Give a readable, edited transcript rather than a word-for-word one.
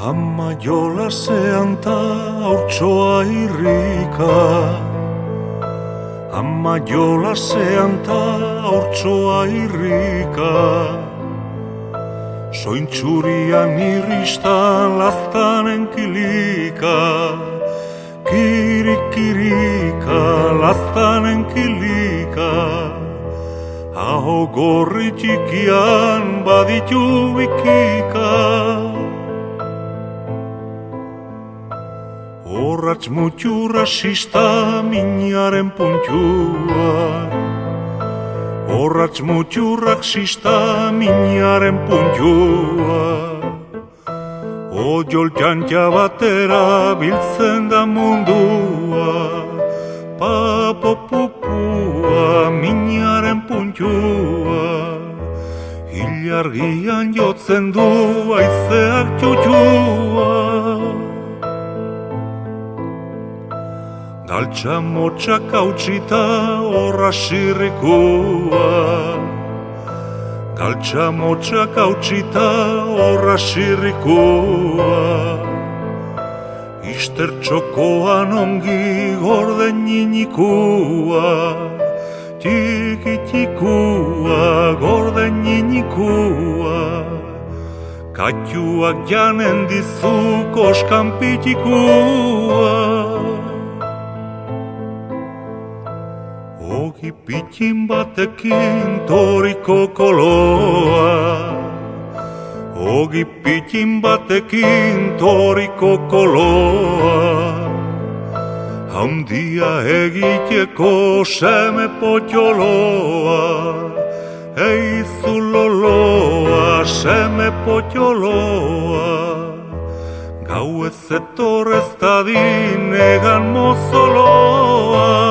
Ama jolasean ta haurtsoa irrika. Ama jolasean ta haurtsoa irrika. Sointxurian irristan laztanen kilika. Kirikirika laztanen kilika. Aho gorri txikian baditu bikika. Horratz mutxurra sista minaren puntuan. Horratz mutxurrak sista minaren puntuan. Oiol txantxa batera biltzen da mundua. Papo pupua minaren puntua. Ilargian jotzen du haizeak txutxua. Galtza motxak hautsita horra sirrikua. Galtza motxak hautsita horra sirrikua. Ister txokoan ongi gorden ninikua. Txiki-txikua gorden ninikua. Katxuak janen dizu koskan pitikua. Ogi pitin batekin toriko koloa. Ogi pitin batekin toriko koloa. Handia egiteko seme potxoloa. Eizu loloa seme potxoloa. Gau ez etorrez dadin egan mozoloa.